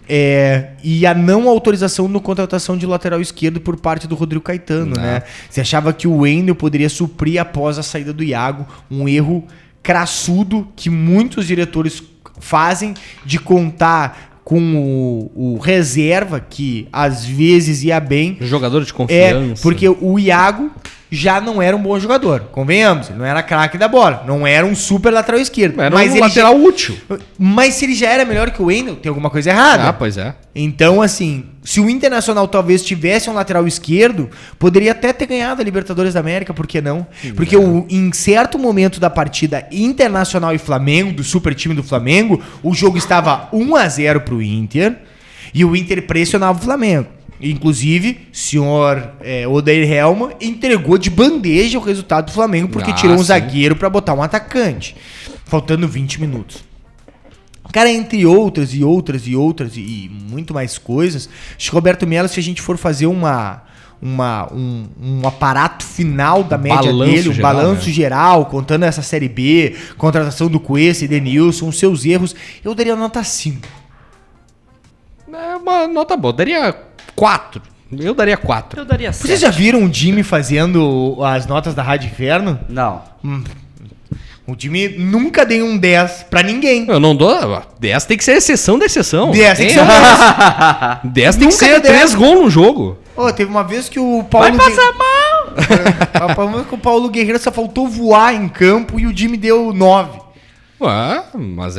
E a não autorização na contratação de lateral esquerdo por parte do Rodrigo Caetano, né? Você achava que o Wendel poderia suprir após a saída do Iago, um erro crassudo que muitos diretores fazem de contar com o reserva, que às vezes ia bem. Jogador de confiança. Porque o Iago já não era um bom jogador, convenhamos. Ele não era craque da bola, não era um super lateral esquerdo. Era mas um ele lateral útil. Mas se ele já era melhor que o Wendel, tem alguma coisa errada. Pois é. Então, assim, se o Internacional talvez tivesse um lateral esquerdo, poderia até ter ganhado a Libertadores da América, por que não? Porque em certo momento da partida Internacional e Flamengo, do super time do Flamengo, o jogo estava 1-0 pro Inter e o Inter pressionava o Flamengo. Inclusive, o senhor Odair Helman entregou de bandeja o resultado do Flamengo porque tirou um zagueiro para botar um atacante, faltando 20 minutos. Cara, entre outras e muito mais coisas, acho que Roberto Melo, se a gente for fazer um aparato final da média dele, um balanço geral, contando essa Série B, contratação do Cuesta e Denilson, os seus erros, eu daria nota 5. É uma nota boa. Daria 4. Eu daria 4. Eu daria 7. Vocês já viram o Jimmy fazendo as notas da Rádio Inferno? Não. O Jimmy nunca deu um 10 pra ninguém. Eu não dou. 10 tem que ser exceção da exceção. 10 tem que ser 10 tem que Nunca ser deu 3 gols no jogo. Teve uma vez que o Paulo... Vai passar mal! que o Paulo Guerreiro só faltou voar em campo e o Jimmy deu 9. Ué, mas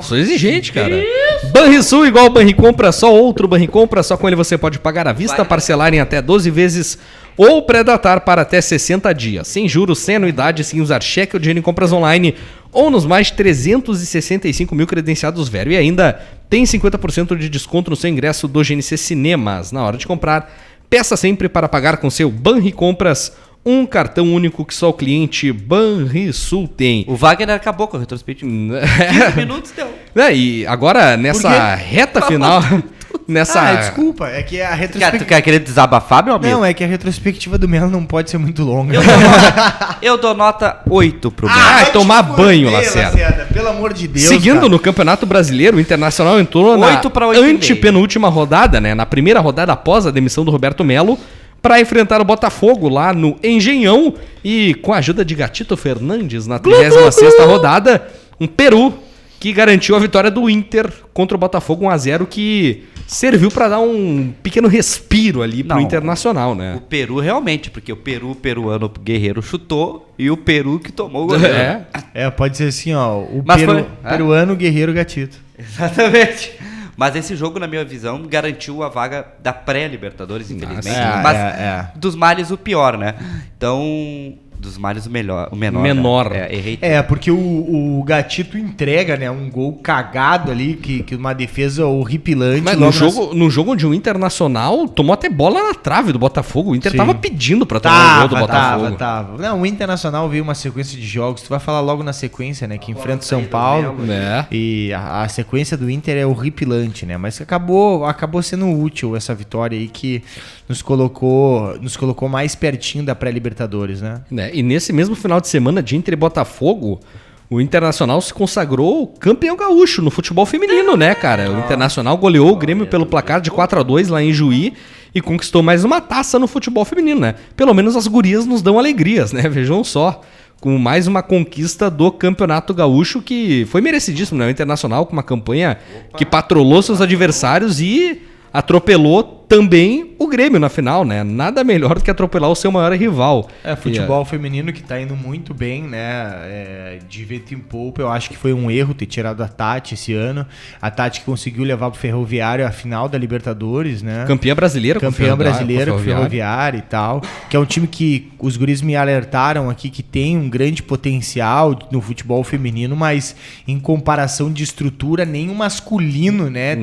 sou exigente, cara. Banrisul igual Banricompra, só outro Banricompra, só com ele você pode pagar à vista, parcelar em até 12 vezes ou pré-datar para até 60 dias. Sem juros, sem anuidade, sem usar cheque ou dinheiro em compras online ou nos mais de 365 mil credenciados Vero. E ainda tem 50% de desconto no seu ingresso do GNC Cinemas. Na hora de comprar, peça sempre para pagar com seu Banricompras, um cartão único que só o cliente Banrisul tem. O Wagner acabou com a retrospectiva. 15 minutos deu. E agora, nessa reta final... nessa... desculpa, é que a Tu retrospectiva... quer querer desabafar, meu amigo? Não, é que a retrospectiva do Melo não pode ser muito longa. Eu dou nota 8 pro Melo. vai tomar te banho, foder, Lacerda. Pelo amor de Deus, Seguindo cara. no Campeonato Brasileiro, o Internacional entrou na 8-8,5. antepenúltima rodada, né? Na primeira rodada após a demissão do Roberto Melo, para enfrentar o Botafogo lá no Engenhão e com a ajuda de Gatito Fernandes na 36ª rodada, um Peru que garantiu a vitória do Inter contra o Botafogo 1-0, que serviu para dar um pequeno respiro ali pro Não. Internacional, O né? Peru realmente, porque o peruano Guerreiro chutou e o Peru que tomou o goleiro. Pode ser assim, ó, Mas foi- peruano guerreiro gatito. Exatamente. Mas esse jogo, na minha visão, garantiu a vaga da pré-Libertadores, infelizmente. Mas dos males o pior, né? Então, dos males o menor. Né? Errei. Porque o Gatito entrega, né, um gol cagado ali, que uma defesa horripilante. Mas no jogo onde o Internacional tomou até bola na trave do Botafogo, o Inter Sim. tava pedindo pra tomar o gol do Botafogo. Tava. Não, o Internacional veio uma sequência de jogos, tu vai falar logo na sequência, né, que enfrenta o São Paulo. É. E a sequência do Inter é horripilante, né, mas acabou sendo útil essa vitória aí que nos colocou mais pertinho da pré-Libertadores, né. E nesse mesmo final de semana de Inter e Botafogo, o Internacional se consagrou campeão gaúcho no futebol feminino, né, cara? O Internacional goleou o Grêmio pelo placar de 4-2 lá em Juí e conquistou mais uma taça no futebol feminino, né? Pelo menos as gurias nos dão alegrias, né? Vejam só, com mais uma conquista do Campeonato Gaúcho que foi merecidíssimo, né? O Internacional com uma campanha que patrolou seus adversários e atropelou também o Grêmio na final, né? Nada melhor do que atropelar o seu maior rival. Futebol feminino que tá indo muito bem, né? De vento em polpa, eu acho que foi um erro ter tirado a Tati esse ano. A Tati que conseguiu levar pro Ferroviário a final da Libertadores, né? Campeã brasileira com o Ferroviário e tal. Que é um time que os guris me alertaram aqui que tem um grande potencial no futebol feminino, mas em comparação de estrutura, nem o masculino, né?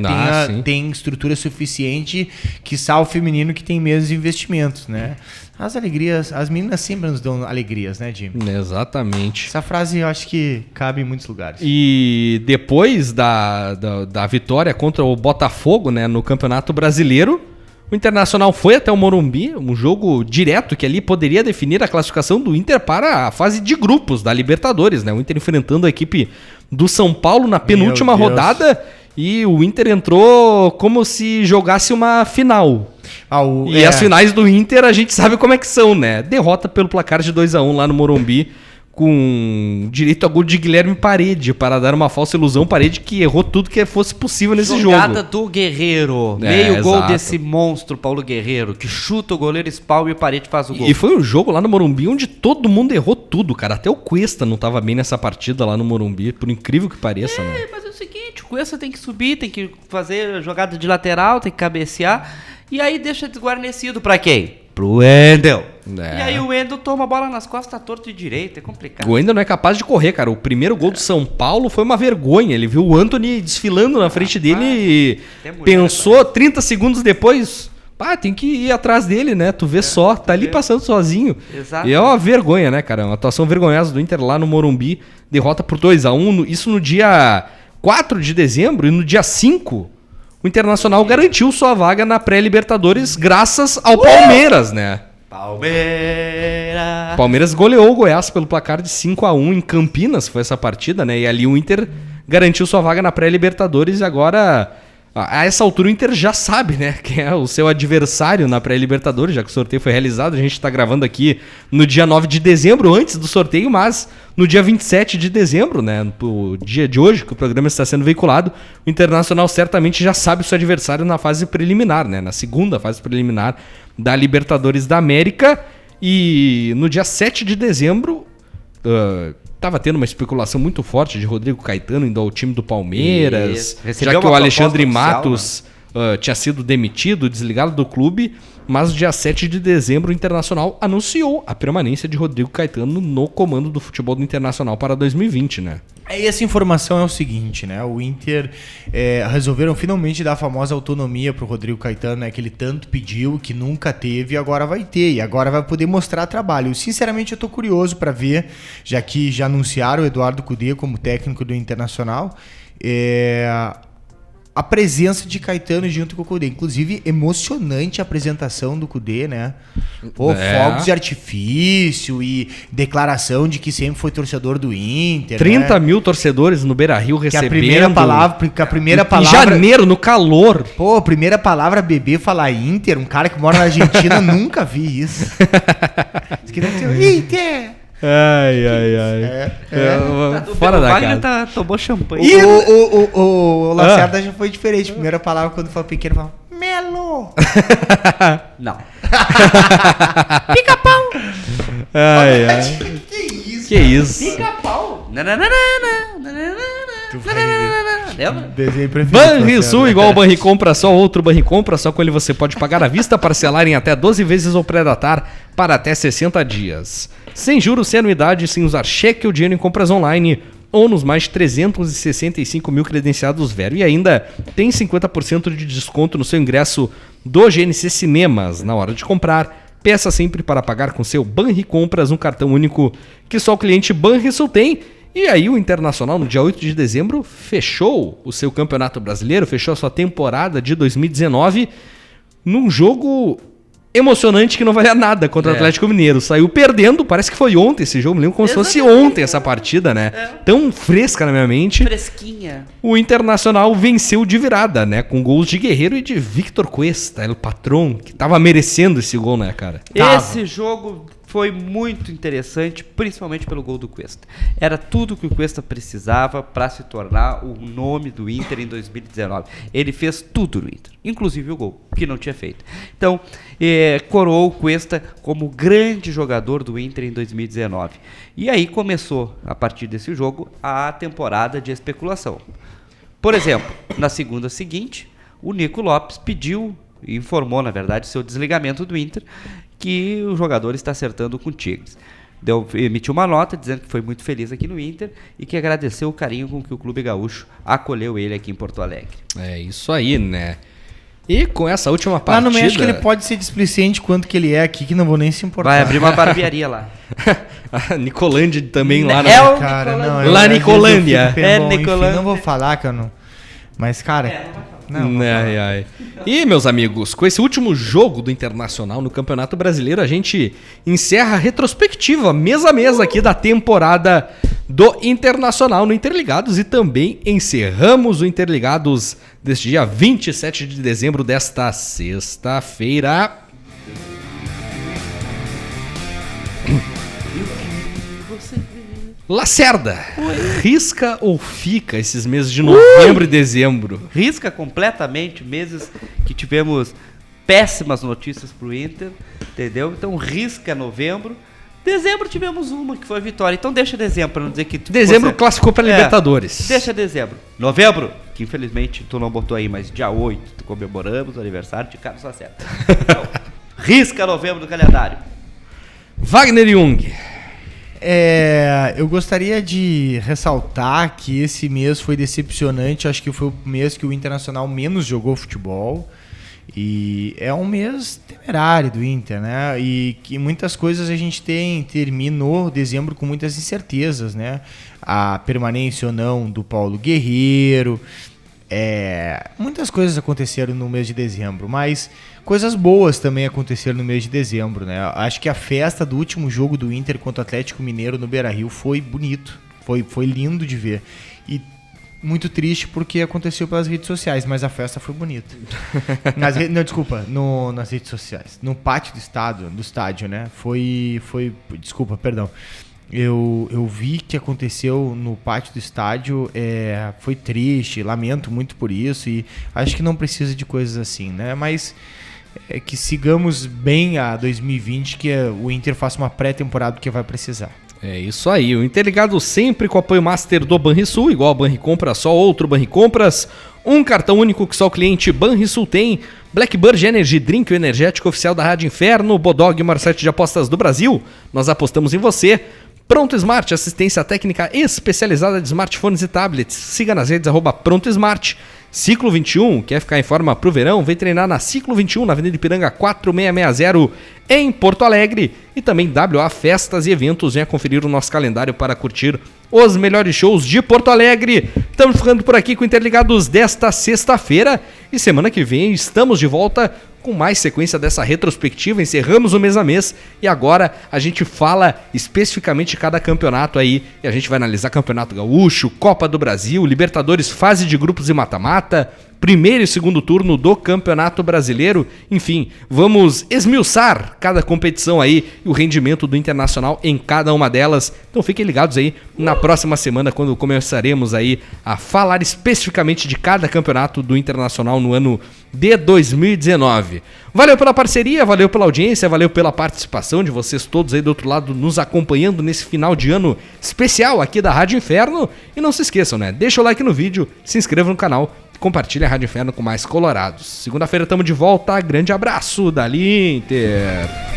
Tem estrutura suficiente, quiçá o feminino que tem menos investimentos, né? As alegrias, as meninas sempre nos dão alegrias, né, Jim? Exatamente. Essa frase eu acho que cabe em muitos lugares. E depois da vitória contra o Botafogo, né, no Campeonato Brasileiro, o Internacional foi até o Morumbi, um jogo direto que ali poderia definir a classificação do Inter para a fase de grupos da Libertadores, né? O Inter enfrentando a equipe do São Paulo na penúltima rodada e o Inter entrou como se jogasse uma final. As finais do Inter a gente sabe como é que são, né? Derrota pelo placar de 2-1 lá no Morumbi, com direito a gol de Guilherme Parede, para dar uma falsa ilusão. Parede que errou tudo que fosse possível nesse jogo. Jogada do Guerreiro. Meio gol desse monstro, Paulo Guerreiro, que chuta o goleiro, espalma e o Parede faz o gol. E foi um jogo lá no Morumbi onde todo mundo errou tudo, cara. Até o Cuesta não tava bem nessa partida lá no Morumbi, por incrível que pareça, né? Mas é o seguinte, o Cuesta tem que subir, tem que fazer jogada de lateral, tem que cabecear. E aí deixa desguarnecido pra quem? Pro Wendel. E aí o Wendel toma a bola nas costas, torto e direito, é complicado. O Wendel não é capaz de correr, cara. O primeiro gol do São Paulo foi uma vergonha. Ele viu o Antony desfilando na frente dele e pensou 30 segundos depois... tem que ir atrás dele, né? Tu vê só, tá ali passando sozinho. Exato. E é uma vergonha, né, cara? Uma atuação vergonhosa do Inter lá no Morumbi. Derrota por 2-1, isso no dia 4 de dezembro. E no dia 5, o Internacional garantiu sua vaga na pré-Libertadores graças ao Palmeiras, né? Palmeiras goleou o Goiás pelo placar de 5-1 em Campinas, foi essa partida, né? E ali o Inter garantiu sua vaga na pré-Libertadores e agora... A essa altura o Inter já sabe, né, quem é o seu adversário na pré-Libertadores, já que o sorteio foi realizado. A gente está gravando aqui no dia 9 de dezembro, antes do sorteio, mas no dia 27 de dezembro, né, o dia de hoje, que o programa está sendo veiculado, o Internacional certamente já sabe o seu adversário na fase preliminar, né, na segunda fase preliminar da Libertadores da América. E no dia 7 de dezembro... Tava tendo uma especulação muito forte de Rodrigo Caetano indo ao time do Palmeiras, já que o Alexandre Matos tinha sido demitido, desligado do clube, mas no dia 7 de dezembro o Internacional anunciou a permanência de Rodrigo Caetano no comando do futebol do Internacional para 2020, né? E essa informação é o seguinte, né? O Inter resolveram finalmente dar a famosa autonomia pro Rodrigo Caetano, né? Que ele tanto pediu, que nunca teve e agora vai ter. E agora vai poder mostrar trabalho. Sinceramente, eu tô curioso para ver, já que já anunciaram o Eduardo Cudê como técnico do Internacional, a presença de Caetano junto com o Cudê. Inclusive, emocionante a apresentação do Cudê, né? Pô, fogos de artifício e declaração de que sempre foi torcedor do Inter. 30 mil torcedores no Beira-Rio recebendo. Que a primeira palavra... Em janeiro, no calor. Pô, a primeira palavra bebê falar Inter, um cara que mora na Argentina, nunca vi isso. Isso que deve ser Inter! Ai. Fora da Wagner casa. tomou champanhe. E o Lacerda já foi diferente. Primeira palavra, quando fala pequeno, fala Melo! Não. Pica-pau! Que isso? Pica-pau. Lembra? Desenho preferido. Banrisul, igual o Banricompra, só outro Banricompra, só com ele você pode pagar à vista, parcelar em até 12 vezes ou pré-datar para até 60 dias. Sem juros, sem anuidade, sem usar cheque ou dinheiro em compras online ou nos mais de 365 mil credenciados Vero. E ainda tem 50% de desconto no seu ingresso do GNC Cinemas na hora de comprar. Peça sempre para pagar com seu Banricompras, um cartão único que só o cliente Banrisul tem. E aí o Internacional, no dia 8 de dezembro, fechou o seu Campeonato Brasileiro, fechou a sua temporada de 2019 num jogo emocionante que não valia nada contra o Atlético Mineiro. Saiu perdendo, parece que foi ontem esse jogo, me lembro como se fosse ontem essa partida, né? Tão fresca na minha mente. Fresquinha. O Internacional venceu de virada, né? Com gols de Guerreiro e de Victor Cuesta, o patrão, que tava merecendo esse gol, né, cara? Esse jogo foi muito interessante, principalmente pelo gol do Cuesta. Era tudo que o Cuesta precisava para se tornar o nome do Inter em 2019. Ele fez tudo no Inter, inclusive o gol, que não tinha feito. Então, coroou o Cuesta como grande jogador do Inter em 2019. E aí começou, a partir desse jogo, a temporada de especulação. Por exemplo, na segunda seguinte, o Nico Lopes pediu, informou, na verdade, seu desligamento do Inter, que o jogador está acertando com o Tigres. Emitiu uma nota dizendo que foi muito feliz aqui no Inter e que agradeceu o carinho com que o Clube Gaúcho acolheu ele aqui em Porto Alegre. É isso aí, né? E com essa última partida... Lá no México ele pode ser displicente quanto que ele é aqui, que não vou nem se importar. Vai abrir uma barbearia lá. A Nicolândia também lá, né? Cara, não, Lá Nicolândia. Nicolândia. Não vou falar, cara. Mas, cara... E, meus amigos, com esse último jogo do Internacional no Campeonato Brasileiro, a gente encerra a retrospectiva, mês a mês aqui da temporada do Internacional no Interligados e também encerramos o Interligados deste dia 27 de dezembro desta sexta-feira. Lacerda, risca ou fica esses meses de novembro e dezembro? Risca completamente, meses que tivemos péssimas notícias pro Inter, entendeu? Então risca novembro. Dezembro tivemos uma, que foi a vitória. Então deixa dezembro, pra não dizer que... Dezembro classificou pra Libertadores. Deixa dezembro. Novembro, que infelizmente tu não botou aí, mas dia 8 comemoramos o aniversário de Carlos Lacerda. Então, risca novembro do calendário. Wagner Jung. Eu gostaria de ressaltar que esse mês foi decepcionante. Acho que foi o mês que o Internacional menos jogou futebol. E é um mês temerário do Inter, né? E que muitas coisas a gente terminou dezembro com muitas incertezas, né? A permanência ou não do Paulo Guerreiro. Muitas coisas aconteceram no mês de dezembro, mas coisas boas também aconteceram no mês de dezembro, né? Acho que a festa do último jogo do Inter contra o Atlético Mineiro no Beira-Rio foi bonito, foi lindo de ver. E muito triste porque aconteceu pelas redes sociais, mas a festa foi bonita. Nas redes sociais. No pátio do estádio, né? Desculpa, perdão. Eu vi que aconteceu no pátio do estádio, foi triste, lamento muito por isso e acho que não precisa de coisas assim, né? Mas que sigamos bem a 2020, que o Inter faça uma pré-temporada que vai precisar. É isso aí, o Interligado sempre com o apoio master do Banrisul, igual a Banricompras, só outro Banricompras, um cartão único que só o cliente Banrisul tem, Blackbird Energy Drink, o energético oficial da Rádio Inferno, Bodog, o maior site de apostas do Brasil, nós apostamos em você. Pronto Smart, assistência técnica especializada de smartphones e tablets. Siga nas redes @ProntoSmart. Ciclo 21, quer ficar em forma pro verão? Vem treinar na Ciclo 21, na Avenida Ipiranga 4660, em Porto Alegre. E também WA Festas e Eventos, venha conferir o nosso calendário para curtir os melhores shows de Porto Alegre. Estamos ficando por aqui com Interligados desta sexta-feira e semana que vem estamos de volta com mais sequência dessa retrospectiva. Encerramos o mês a mês e agora a gente fala especificamente de cada campeonato aí e a gente vai analisar Campeonato Gaúcho, Copa do Brasil, Libertadores, fase de grupos e mata-mata, primeiro e segundo turno do Campeonato Brasileiro. Enfim, vamos esmiuçar cada competição aí e o rendimento do Internacional em cada uma delas. Então fiquem ligados aí na próxima semana, quando começaremos aí a falar especificamente de cada campeonato do Internacional no ano de 2019. Valeu pela parceria, valeu pela audiência, valeu pela participação de vocês todos aí do outro lado nos acompanhando nesse final de ano especial aqui da Rádio Inferno. E não se esqueçam, né? Deixa o like no vídeo, se inscreva no canal, compartilha a Rádio Inferno com mais colorados. Segunda-feira estamos de volta, grande abraço, Dali Inter!